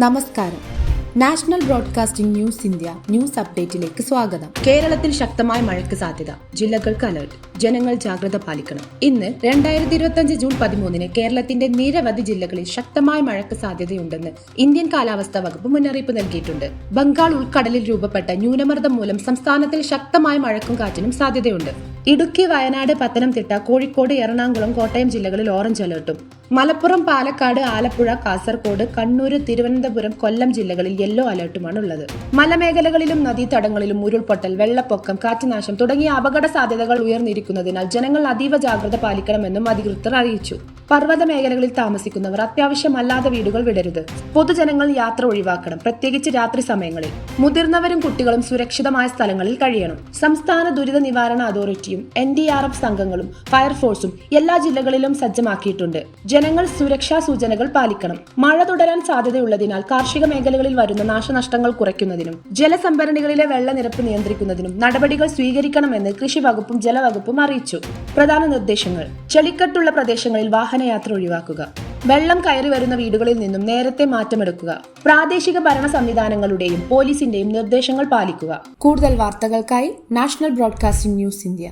നമസ്കാരം. National broadcasting news India news അപ്ഡേറ്റിലേക്ക് സ്വാഗതം. കേരളത്തിൽ ശക്തമായ മഴയ്ക്ക് സാധ്യത, ജില്ലകൾക്ക് അലർട്ട്, ജനങ്ങൾ ജാഗ്രത പാലിക്കണം. ഇന്ന് 2025 ജൂൺ 13 കേരളത്തിന്റെ നിരവധി ജില്ലകളിൽ ശക്തമായ മഴയ്ക്ക് സാധ്യതയുണ്ടെന്ന് ഇന്ത്യൻ കാലാവസ്ഥാ വകുപ്പ് മുന്നറിയിപ്പ് നൽകിയിട്ടുണ്ട്. ബംഗാൾ ഉൾക്കടലിൽ രൂപപ്പെട്ട ന്യൂനമർദ്ദം മൂലം സംസ്ഥാനത്തിൽ ശക്തമായ മഴയ്ക്കും കാറ്റിനും സാധ്യതയുണ്ട്. ഇടുക്കി, വയനാട്, പത്തനംതിട്ട, കോഴിക്കോട്, എറണാകുളം, കോട്ടയം ജില്ലകളിൽ ഓറഞ്ച് അലർട്ടും, മലപ്പുറം, പാലക്കാട്, ആലപ്പുഴ, കാസർഗോഡ്, കണ്ണൂർ, തിരുവനന്തപുരം, കൊല്ലം ജില്ലകളിൽ യെല്ലോ അലർട്ടുമാണ് ഉള്ളത്. മലമേഖലകളിലും നദീതടങ്ങളിലും ഉരുൾപൊട്ടൽ, വെള്ളപ്പൊക്കം, കാറ്റുനാശം തുടങ്ങിയ അപകട സാധ്യതകൾ ഉയർന്നിരിക്കുന്നതിനാൽ ജനങ്ങൾ അതീവ ജാഗ്രത പാലിക്കണമെന്നും അധികൃതർ അറിയിച്ചു. പർവ്വത മേഖലകളിൽ താമസിക്കുന്നവർ അത്യാവശ്യമല്ലാത്ത വീടുകൾ വിടരുത്. പൊതുജനങ്ങൾ യാത്ര ഒഴിവാക്കണം, പ്രത്യേകിച്ച് രാത്രി സമയങ്ങളിൽ. മുതിർന്നവരും കുട്ടികളും സുരക്ഷിതമായ സ്ഥലങ്ങളിൽ കഴിയണം. സംസ്ഥാന ദുരിത നിവാരണ അതോറിറ്റിയും NDRF സംഘങ്ങളും ഫയർഫോഴ്സും എല്ലാ ജില്ലകളിലും സജ്ജമാക്കിയിട്ടുണ്ട്. ജനങ്ങൾ സുരക്ഷാ സൂചനകൾ പാലിക്കണം. മഴ തുടരാൻ സാധ്യതയുള്ളതിനാൽ കാർഷിക മേഖലകളിൽ വരുന്ന നാശനഷ്ടങ്ങൾ കുറയ്ക്കുന്നതിനും ജലസംഭരണികളിലെ വെള്ളനിരപ്പ് നിയന്ത്രിക്കുന്നതിനും നടപടികൾ സ്വീകരിക്കണമെന്ന് കൃഷി വകുപ്പും ജലവകുപ്പും അറിയിച്ചു. പ്രധാന നിർദ്ദേശങ്ങൾ: ചെളിക്കെട്ടുള്ള പ്രദേശങ്ങളിൽ വാഹനയാത്ര ഒഴിവാക്കുക. വെള്ളം കയറി വരുന്ന വീടുകളിൽ നിന്നും നേരത്തെ മാറ്റമെടുക്കുക. പ്രാദേശിക ഭരണ സംവിധാനങ്ങളുടെയും പോലീസിന്റെയും നിർദ്ദേശങ്ങൾ പാലിക്കുക. കൂടുതൽ വാർത്തകൾക്കായി നാഷണൽ ബ്രോഡ്കാസ്റ്റിംഗ് ന്യൂസ് ഇന്ത്യ.